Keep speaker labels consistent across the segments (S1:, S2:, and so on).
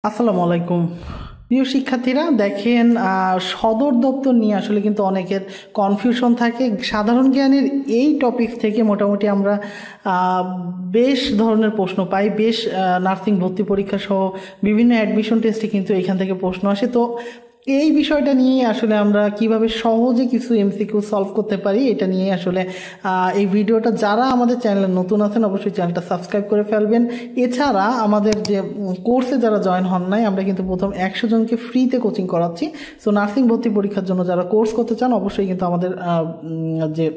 S1: আসসালামু আলাইকুম প্রিয় শিক্ষার্থীরা, দেখেন সদর দপ্তর নিয়ে আসলে কিন্তু অনেকের কনফিউশন থাকে। সাধারণ জ্ঞানের এই টপিক থেকে মোটামুটি আমরা বেশ ধরনের প্রশ্ন পাই, বেশ নার্সিং ভর্তি পরীক্ষা সহ বিভিন্ন অ্যাডমিশন টেস্টে কিন্তু এখান থেকে প্রশ্ন আসে। তো এই বিষয়টা নিয়ে আসলে আমরা কিভাবে সহজে কিছু এমসিকিউ সলভ করতে পারি এটা নিয়ে আসলে এই ভিডিওটা, যারা আমাদের চ্যানেলে নতুন আছেন অবশ্যই চ্যানেলটা সাবস্ক্রাইব করে ফেলবেন। এছাড়া আমাদের যে কোর্সে যারা জয়েন হন নাই, আমরা কিন্তু প্রথম 100 জনকে ফ্রিতে কোচিং করাচ্ছি। সো নার্সিং ভর্তি পরীক্ষার জন্য যারা কোর্স করতে চান অবশ্যই কিন্তু আমাদের যে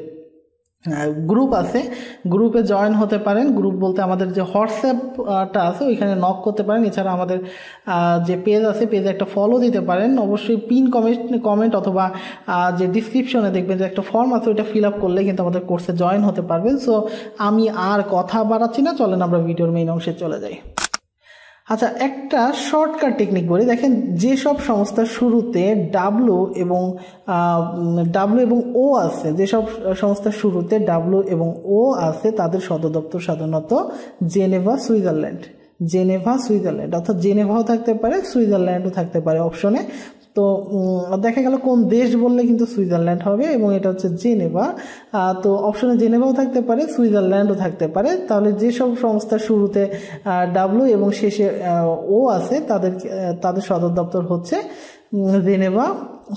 S1: গ্রুপ আছে গ্রুপে জয়েন হতে পারেন। গ্রুপ বলতে আমাদের যে হোয়াটসঅ্যাপটা আছে ওইখানে নক করতে পারেন। এছাড়া আমাদের যে পেজ আছে পেজে একটা ফলো দিতে পারেন। অবশ্যই পিন কমেন্ট অথবা যে ডিসক্রিপশনে দেখবেন যে একটা ফর্ম আছে, ওইটা ফিল আপ করলে কিন্তু আমাদের কোর্সে জয়েন হতে পারবেন। সো আমি আর কথা বাড়াচ্ছি না, চলেন আমরা ভিডিওর মেইন অংশে চলে যাই। আচ্ছা, একটা শর্টকাট টেকনিক বলি। দেখেন, যেসব সংস্থার শুরুতে ডাব্লু এবং ও আছে, যেসব সংস্থার শুরুতে ডাব্লু এবং ও আছে তাদের সদর দপ্তর সাধারণত জেনেভা, সুইজারল্যান্ড। অর্থাৎ জেনেভাও থাকতে পারে, সুইজারল্যান্ডও থাকতে পারে অপশনে। তো দেখা গেল কোন দেশ বললে কিন্তু সুইজারল্যান্ড হবে এবং এটা হচ্ছে জেনেভা। তো অপশনে জেনেভাও থাকতে পারে, সুইজারল্যান্ডও থাকতে পারে। তাহলে যেসব সংস্থার শুরুতে ডাব্লু এবং শেষে ও আছে তাদের সদর দপ্তর হচ্ছে জেনেভা,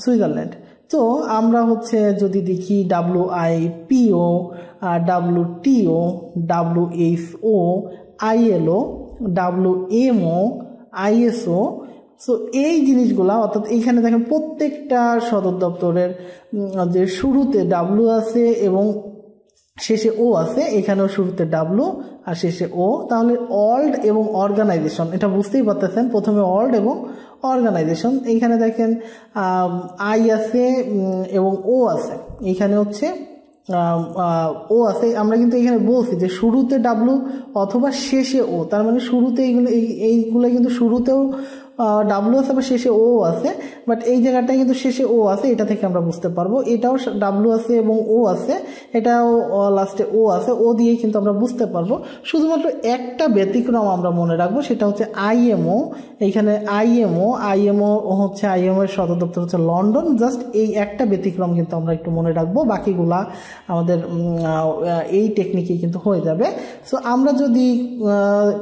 S1: সুইজারল্যান্ড। তো আমরা হচ্ছে যদি দেখি WIPO, WTO, WHO, ILO, WMO, ISO। So এই জিনিসগুলা, অর্থাৎ এইখানে দেখেন প্রত্যেকটা সদর দপ্তরের যে শুরুতে ডাব্লু আছে এবং শেষে ও আছে, এখানেও শুরুতে ডাব্লু আর শেষে ও। তাহলে অল্ড এবং অর্গানাইজেশন, এটা বুঝতেই পারতেছেন, প্রথমে অল্ড এবং অর্গানাইজেশন। এইখানে দেখেন আই আছে এবং ও আছে, এইখানে হচ্ছে ও আছে। আমরা কিন্তু এখানে বলছি যে শুরুতে ডাব্লু অথবা শেষে ও, তার মানে শুরুতে এইগুলো কিন্তু শুরুতেও ডাব্লু আছে বা শেষে ও আছে, বাট এই জায়গাটায় কিন্তু শেষে ও আছে, এটা থেকে আমরা বুঝতে পারবো। এটাও ডাব্লু আছে এবং ও আছে, এটাও লাস্টে ও আছে, ও দিয়েই কিন্তু আমরা বুঝতে পারবো। শুধুমাত্র একটা ব্যতিক্রম আমরা মনে রাখবো, সেটা হচ্ছে IMO। এইখানে IMO হচ্ছে IMO এর সদর দপ্তর হচ্ছে লন্ডন। জাস্ট এই একটা ব্যতিক্রম কিন্তু আমরা একটু মনে রাখবো, বাকিগুলা আমাদের এই টেকনিকে কিন্তু হয়ে যাবে। সো আমরা যদি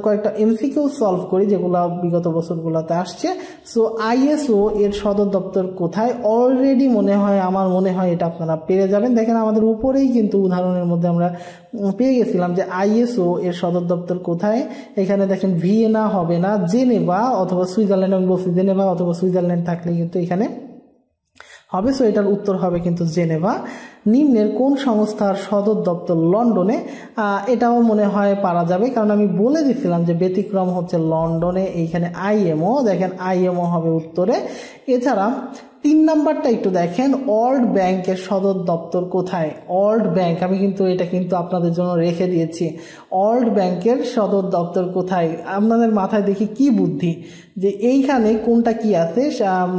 S1: কয়েকটা এমসিকিউ সলভ করি যেগুলো বিগত বছরগুলোতে আসছে। সো ISO এর সদর দপ্তর কোথায়? অলরেডি আমার মনে হয় এটা আপনারা পেরে যাবেন। দেখেন আমাদের উপরেই কিন্তু উদাহরণের মধ্যে আমরা পেয়ে গেছিলাম যে ISO এর সদর দপ্তর কোথায়। এখানে দেখেন ভিয়েনা হবে না, জেনেভা অথবা সুইজারল্যান্ড। আমি বলছি জেনেভা অথবা সুইজারল্যান্ড থাকলে কিন্তু এখানে হবে। সো এটার উত্তর হবে কিন্তু জেনেভা। নিম্নের কোন সংস্থার সদর দপ্তর লন্ডনে? এটাও মনে হয় পারা যাবে, কারণ আমি বলে দিচ্ছিলাম যে ব্যতিক্রম হচ্ছে লন্ডনে। এইখানে IMO, দেখেন IMO হবে উত্তরে। এছাড়া 3 নাম্বারটা একটু দেখেন, ওয়ার্ল্ড ব্যাংকের সদর দপ্তর কোথায়? ওয়ার্ল্ড ব্যাংক, আমি কিন্তু এটা কিন্তু আপনাদের জন্য রেখে দিয়েছি। ওয়ার্ল্ড ব্যাংকের সদর দপ্তর কোথায়? আপনাদের মাথায় দেখি কি বুদ্ধি যে এইখানে কোনটা কি আছে।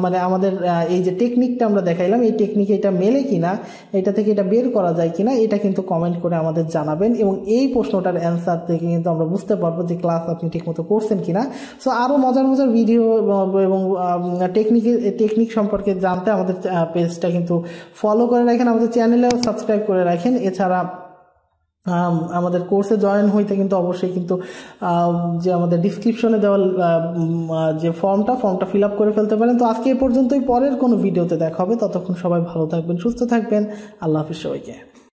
S1: মানে আমাদের এই যে টেকনিকটা আমরা দেখাইলাম, এই টেকনিকে এটা মেলে কিনা, এটা থেকে এটা বের করা যায় কিনা, এটা কিন্তু কমেন্ট করে আমাদের জানাবেন। এবং এই প্রশ্নটার অ্যান্সার থেকে কিন্তু আমরা বুঝতে পারবো যে ক্লাস আপনি ঠিকমতো করছেন কিনা। সো আরও মজার ভিডিও এবং টেকনিক সম্পর্কে জানতে আমাদের পেজটা কিন্তু ফলো করে রাখেন, আমাদের চ্যানেলেও সাবস্ক্রাইব করে রাখেন। এছাড়া আমাদের কোর্সে জয়েন হইতে কিন্তু অবশ্যই কিন্তু যে আমাদের ডিসক্রিপশনে দেওয়া যে ফর্মটা ফিল আপ করে ফেলতে পারেন। তো আজকে এ পর্যন্তই, পরের কোনো ভিডিওতে দেখা হবে। ততক্ষণ সবাই ভালো থাকবেন, সুস্থ থাকবেন। আল্লাহ হাফিজ সবাইকে।